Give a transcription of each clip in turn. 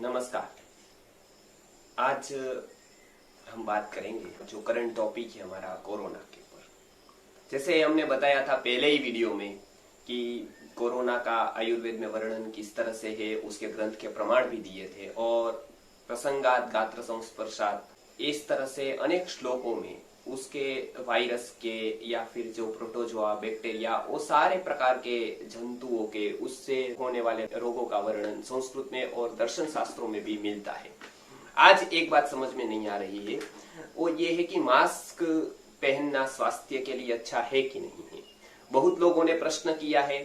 नमस्कार। आज हम बात करेंगे जो करंट टॉपिक है हमारा कोरोना के ऊपर। जैसे हमने बताया था पहले ही वीडियो में कि कोरोना का आयुर्वेद में वर्णन किस तरह से है, उसके ग्रंथ के प्रमाण भी दिए थे और प्रसंगात गात्र संस्पर्शात इस तरह से अनेक श्लोकों में उसके वायरस के या फिर जो प्रोटोजोआ बैक्टीरिया वो सारे प्रकार के जंतुओं के उससे होने वाले रोगों का वर्णन संस्कृत में और दर्शन शास्त्रों में भी मिलता है। आज एक बात समझ में नहीं आ रही है, वो ये है कि मास्क पहनना स्वास्थ्य के लिए अच्छा है कि नहीं है। बहुत लोगों ने प्रश्न किया है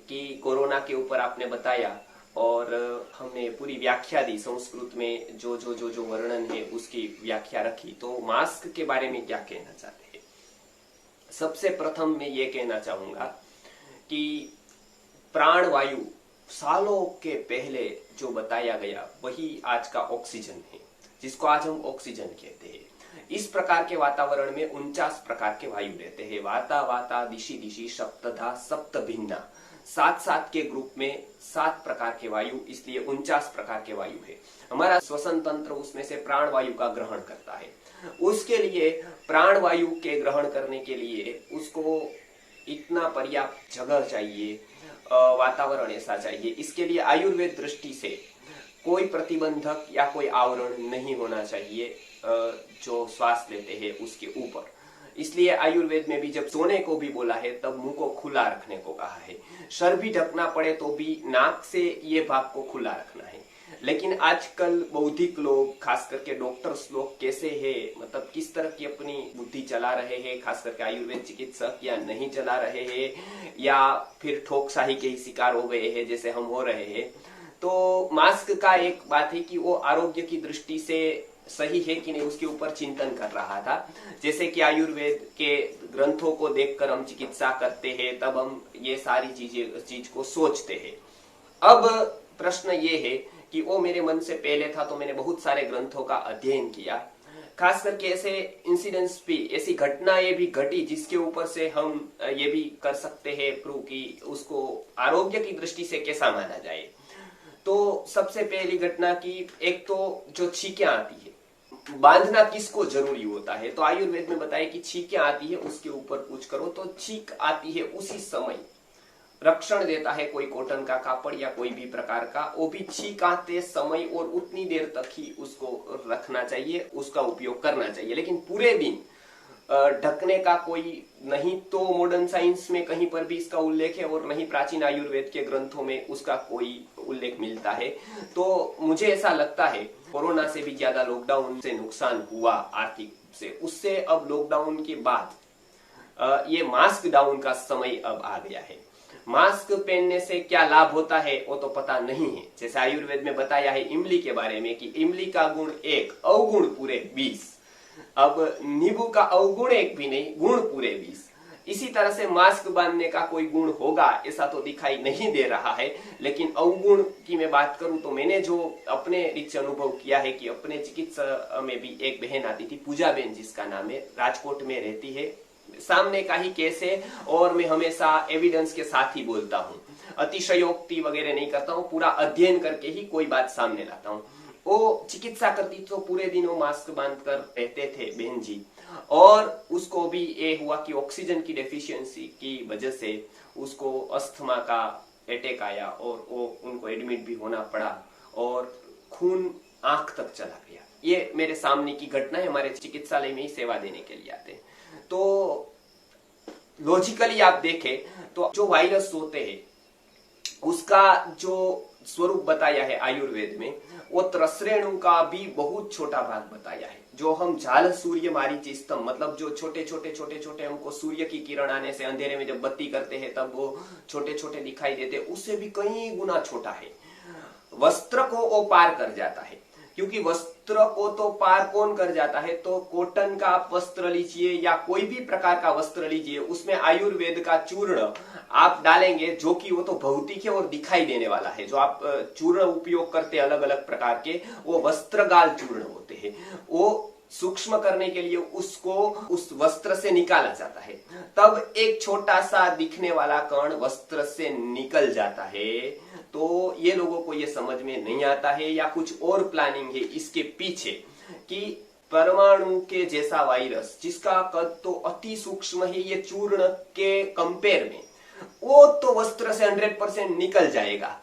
कि कोरोना के ऊपर आपने बताया और हमने पूरी व्याख्या दी, संस्कृत में जो वर्णन है उसकी व्याख्या रखी, तो मास्क के बारे में क्या कहना चाहते हैं। सबसे प्रथम मैं ये कहना चाहूंगा कि प्राणवायु सालों के पहले जो बताया गया वही आज का ऑक्सीजन है, जिसको आज हम ऑक्सीजन कहते हैं। इस प्रकार के वातावरण में 49 प्रकार के वायु रहते हैं। वाता वाता दिशि दिशि सप्तधा सप्त भिन्ना, 7 के ग्रुप में 7 प्रकार के वायु, इसलिए 49 प्रकार के वायु है। हमारा श्वसन तंत्र उसमें से प्राण वायु का ग्रहण करता है। उसके लिए प्राण वायु के ग्रहण करने के लिए उसको इतना पर्याप्त जगह चाहिए, वातावरण ऐसा चाहिए। इसके लिए आयुर्वेद दृष्टि से कोई प्रतिबंधक या कोई आवरण नहीं होना चाहिए जो श्वास लेते हैं उसके ऊपर। इसलिए आयुर्वेद में भी जब सोने को भी बोला है तब मुंह को खुला रखने को कहा है। सर भी ढकना पड़े तो भी नाक से ये भाग को खुला रखना है। लेकिन आजकल बौद्धिक लोग, खास करके डॉक्टर्स लोग कैसे हैं, मतलब किस तरह की अपनी बुद्धि चला रहे हैं, खास करके आयुर्वेद चिकित्सक, या नहीं चला रहे हैं या फिर ठोकशाही के ही शिकार हो गए हैं जैसे हम हो रहे हैं। तो मास्क का एक बात है कि वो आरोग्य की दृष्टि से सही है कि नहीं उसके ऊपर चिंतन कर रहा था। जैसे कि आयुर्वेद के ग्रंथों को देखकर हम चिकित्सा करते हैं, तब हम ये सारी चीज को सोचते हैं। अब प्रश्न ये है कि वो मेरे मन से पहले था तो मैंने बहुत सारे ग्रंथों का अध्ययन किया, खास करके ऐसे इंसिडेंट्स भी, ऐसी घटनाएं भी घटी जिसके ऊपर से हम ये भी कर सकते हैं प्रूव कि उसको आरोग्य की दृष्टि से कैसा माना जाए। तो सबसे पहली घटना की एक तो जो छींकें आती है, बांधना किसको जरूरी होता है, तो आयुर्वेद में बताया कि छींकें आती है उसके ऊपर कुछ करो। तो छींक आती है उसी समय रक्षण देता है कोई कॉटन का कापड़ या कोई भी प्रकार का, वो भी छींक आते समय और उतनी देर तक ही उसको रखना चाहिए, उसका उपयोग करना चाहिए। लेकिन पूरे दिन ढकने का कोई नहीं तो मॉडर्न साइंस में कहीं पर भी इसका उल्लेख है और नहीं प्राचीन आयुर्वेद के ग्रंथों में उसका कोई उल्लेख मिलता है। तो मुझे ऐसा लगता है कोरोना से भी ज्यादा लॉकडाउन से नुकसान हुआ आर्थिक से, उससे अब लॉकडाउन के बाद ये मास्क डाउन का समय अब आ गया है। मास्क पहनने से क्या लाभ होता है वो तो पता नहीं है। जैसे आयुर्वेद में बताया है इमली के बारे में कि इमली का गुण 1, अवगुण पूरे 20। अब नींबू का अवगुण 1 भी नहीं, गुण पूरे 20। इसी तरह से मास्क बांधने का कोई गुण होगा ऐसा तो दिखाई नहीं दे रहा है। लेकिन अवगुण की मैं बात करूं तो मैंने जो अपने रिच अनुभव किया है कि अपने चिकित्सा में भी एक बहन आती थी, पूजा बहन जिसका नाम है, राजकोट में रहती है, सामने का ही केस है और मैं हमेशा एविडेंस के साथ ही बोलता हूँ, अतिशयोक्ति वगैरह नहीं करता हूँ, पूरा अध्ययन करके ही कोई बात सामने लाता हूँ। वो चिकित्सा करती तो पूरे दिन वो मास्क बांधकर रहते थे बहन जी, और उसको भी ये हुआ कि ऑक्सीजन की डेफिशिएंसी की वजह से उसको अस्थमा का अटैक आया और वो उनको एडमिट भी होना पड़ा और खून आंख तक चला गया। ये मेरे सामने की घटना है, हमारे चिकित्सालय में ही सेवा देने के लिए आते हैं। तो लॉजिकली आप देखें तो जो वायरस होते हैं उसका जो स्वरूप बताया है आयुर्वेद में, वो त्रसरेणु का भी बहुत छोटा भाग बताया है। जो हम झाल सूर्य मारीच स्तंभ, मतलब जो छोटे छोटे हमको सूर्य की किरण आने से अंधेरे में जब बत्ती करते हैं तब वो छोटे छोटे दिखाई देते, उससे भी कई गुना छोटा है। वस्त्र को वो पार कर जाता है, क्योंकि वस्त्र को तो पार कौन कर जाता है, तो कॉटन का आप वस्त्र लीजिए या कोई भी प्रकार का वस्त्र लीजिए, उसमें आयुर्वेद का चूर्ण आप डालेंगे जो कि वो तो भौतिक है और दिखाई देने वाला है। जो आप चूर्ण उपयोग करते हैं अलग अलग प्रकार के, वो वस्त्रगाल चूर्ण होते हैं। वो सूक्ष्म करने के लिए उसको उस वस्त्र से निकाला जाता है, तब एक छोटा सा दिखने वाला कण वस्त्र से निकल जाता है, तो ये लोगों को ये समझ में नहीं आता है या कुछ और प्लानिंग है इसके पीछे कि परमाणु के जैसा वायरस जिसका कद तो अति सूक्ष्म है, ये चूर्ण के कंपेयर में, वो तो वस्त्र से 100% निकल जाएगा,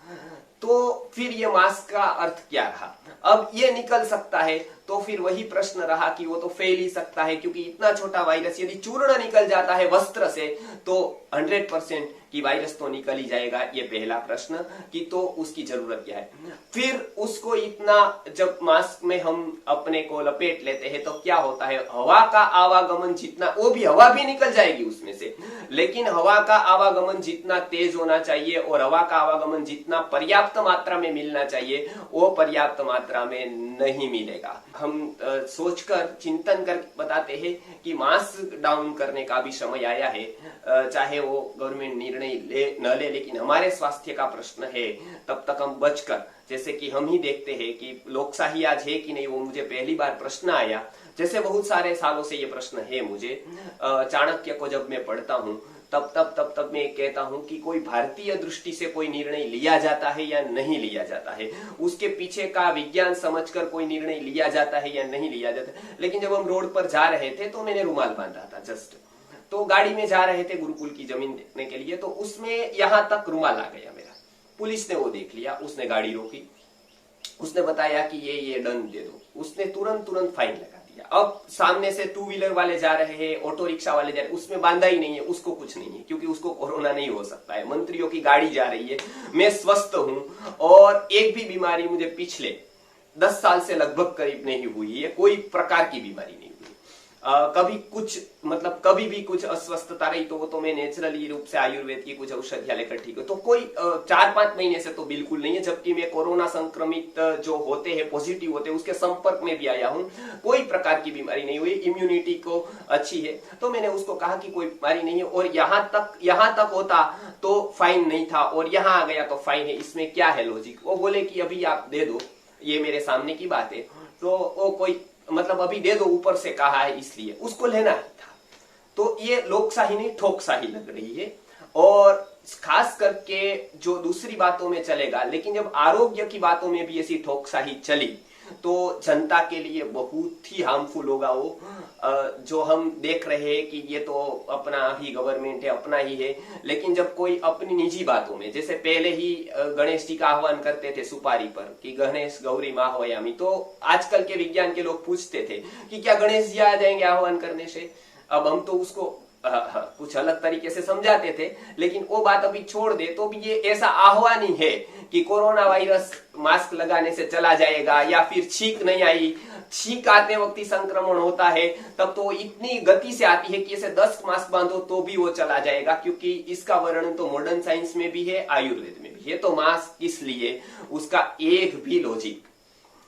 तो फिर ये मास्क का अर्थ क्या रहा। अब ये निकल सकता है तो फिर वही प्रश्न रहा कि वो तो फैल ही सकता है, क्योंकि इतना छोटा वायरस यदि चूर्ण निकल जाता है वस्त्र से तो 100% कि वायरस तो निकल ही जाएगा। ये पहला प्रश्न कि तो उसकी जरूरत क्या है। फिर उसको इतना जब मास्क में हम अपने को लपेट लेते हैं तो क्या होता है, हवा का आवागमन जितना, वो भी हवा भी निकल जाएगी उसमें से, लेकिन हवा का आवागमन जितना तेज होना चाहिए और हवा का आवागमन जितना पर्याप्त मात्रा में मिलना चाहिए वो पर्याप्त मात्रा में नहीं मिलेगा। हम सोचकर चिंतन कर बताते हैं कि मास्क डाउन करने का भी समय आया है, चाहे वो गवर्नमेंट निर्णय ले न ले, लेकिन हमारे स्वास्थ्य का प्रश्न है, तब तक हम बचकर, जैसे कि हम ही देखते हैं कि लोकशाही आज है कि नहीं, वो मुझे पहली बार प्रश्न आया, जैसे बहुत सारे सालों से ये प्रश्न है मुझे। चाणक्य को जब मैं पढ़ता हूँ तब मैं कहता हूं कि कोई भारतीय दृष्टि से कोई निर्णय लिया जाता है या नहीं लिया जाता है, उसके पीछे का विज्ञान समझकर कोई निर्णय लिया जाता है या नहीं लिया जाता है। लेकिन जब हम रोड पर जा रहे थे तो मैंने रुमाल बांधा था जस्ट, तो गाड़ी में जा रहे थे गुरुकुल की जमीन देखने के लिए, तो उसमें यहां तक रुमाल आ गया मेरा। पुलिस ने वो देख लिया, उसने गाड़ी रोकी, उसने बताया कि ये दंड दे दो, उसने तुरंत फाइन लगा। अब सामने से टू व्हीलर वाले जा रहे हैं, ऑटो रिक्शा वाले जा रहे हैं, उसमें बांधा ही नहीं है, उसको कुछ नहीं है क्योंकि उसको कोरोना नहीं हो सकता है। मंत्रियों की गाड़ी जा रही है, मैं स्वस्थ हूं और एक भी बीमारी मुझे पिछले 10 साल से लगभग करीब नहीं हुई है, कोई प्रकार की बीमारी नहीं हुई। कभी कुछ मतलब कभी भी कुछ अस्वस्थता रही तो वो तो मैं नेचुरली रूप से आयुर्वेद की कुछ औषधियां लेकर ठीक हूँ, तो कोई 4-5 महीने से तो बिल्कुल नहीं है। जबकि मैं कोरोना संक्रमित जो होते हैं, पॉजिटिव होते हैं, उसके संपर्क में भी आया हूँ, कोई प्रकार की बीमारी नहीं हुई, इम्यूनिटी को अच्छी है। तो मैंने उसको कहा कि कोई बीमारी नहीं है और यहाँ तक होता तो फाइन नहीं था और यहाँ आ गया तो फाइन है, इसमें क्या है लॉजिक। वो बोले कि अभी आप दे दो, ये मेरे सामने की बात है, तो वो कोई मतलब अभी दे दो, ऊपर से कहा है इसलिए उसको लेना ही था। तो ये लोकशाही नहीं ठोकशाही लग रही है, और खास करके जो दूसरी बातों में चलेगा, लेकिन जब आरोग्य की बातों में भी ऐसी ठोकशाही चली तो जनता के लिए बहुत ही हार्मफुल होगा। वो जो हम देख रहे हैं कि ये तो अपना ही गवर्नमेंट है, अपना ही है, लेकिन जब कोई अपनी निजी बातों में, जैसे पहले ही गणेश जी का आह्वान करते थे सुपारी पर कि गणेश गौरी माहवयामी, तो आजकल के विज्ञान के लोग पूछते थे कि क्या गणेश जी आ जाएंगे आह्वान करने से। अब हम तो उसको कुछ अलग तरीके से समझाते थे, लेकिन वो बात अभी छोड़ दे तो भी ये ऐसा आह्वान ही है कि कोरोना वायरस मास्क लगाने से चला जाएगा, या फिर छींक नहीं आई, छींक आते वक्त ही संक्रमण होता है तब तो इतनी गति से आती है कि इसे 10 मास्क बांधो तो भी वो चला जाएगा, क्योंकि इसका वर्णन तो मॉडर्न साइंस में भी है, आयुर्वेद में भी है। तो मास्क किस लिए, उसका एक भी लॉजिक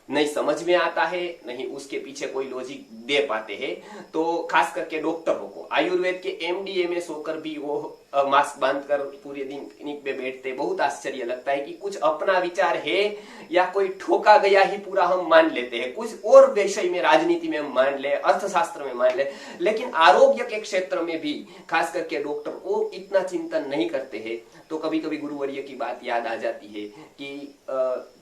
नहीं समझ में आता है, नहीं उसके पीछे कोई लॉजिक दे पाते हैं। तो खास करके डॉक्टरों को, आयुर्वेद के MD MS होकर भी वो मास्क बांधकर पूरे दिन क्लिनिक में बैठते, बहुत आश्चर्य लगता है कि कुछ अपना विचार है या कोई ठोका गया ही पूरा हम मान लेते हैं, कुछ और विषय में, राजनीति में हम मान ले, अर्थशास्त्र में मान ले, लेकिन आरोग्य के क्षेत्र में भी खास करके डॉक्टर वो इतना चिंतन नहीं करते हैं। तो कभी कभी गुरुवर्य की बात याद आ जाती है कि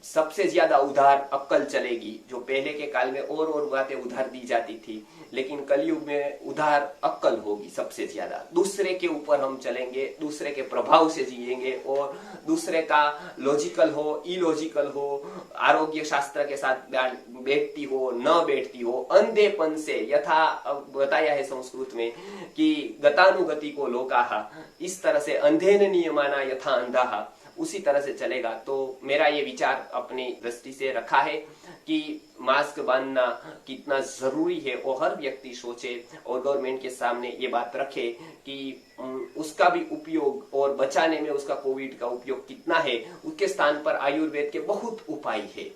सबसे ज्यादा उधार अक्कल चलेगी, जो पहले के काल में और बातें उधार दी जाती थी, लेकिन कलयुग में उधार अक्कल होगी सबसे ज्यादा। दूसरे के ऊपर हम चलेंगे, दूसरे के प्रभाव से जिएंगे, और दूसरे का लॉजिकल हो इलॉजिकल हो, आरोग्य शास्त्र के साथ बैठती हो न बैठती हो, अंधेपन से, यथा बताया है संस्कृत में कि गतानुगति को लोकाहा, इस तरह से अंधेन नियमाना यथा अंधाहा, उसी तरह से चलेगा। तो मेरा ये विचार अपनी दृष्टि से रखा है कि मास्क बांधना कितना जरूरी है वो हर व्यक्ति सोचे और गवर्नमेंट के सामने ये बात रखे कि उसका भी उपयोग और बचाने में उसका कोविड का उपयोग कितना है। उसके स्थान पर आयुर्वेद के बहुत उपाय है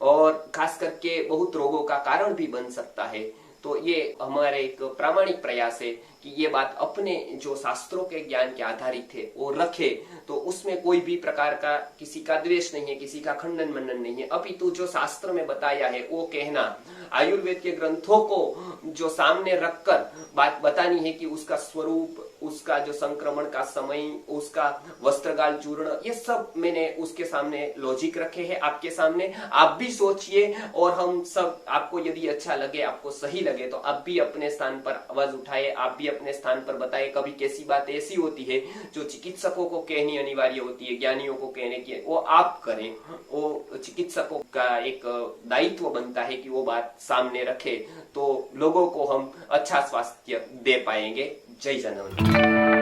और खास करके बहुत रोगों का कारण भी बन सकता है। तो ये हमारे एक प्रामाणिक प्रयास है कि ये बात अपने जो शास्त्रों के ज्ञान के आधारित है वो रखे, तो उसमें कोई भी प्रकार का किसी का द्वेष नहीं है, किसी का खंडन मंडन नहीं है, अपितु जो शास्त्र में बताया है वो कहना, आयुर्वेद के ग्रंथों को जो सामने रखकर बात बतानी है कि उसका स्वरूप, उसका जो संक्रमण का समय, उसका वस्त्रगाल चूर्ण, ये सब मैंने उसके सामने लॉजिक रखे हैं आपके सामने। आप भी सोचिए और हम सब, आपको यदि अच्छा लगे, आपको सही लगे तो आप भी अपने स्थान पर आवाज उठाए, आप भी अपने स्थान पर बताए। कभी कैसी बात ऐसी होती है जो चिकित्सकों को कहनी अनिवार्य होती है, ज्ञानियों को कहने की, वो आप करें, वो चिकित्सकों का एक दायित्व बनता है कि वो बात सामने रखे, तो लोगों को हम अच्छा स्वास्थ्य दे पाएंगे। जय जन।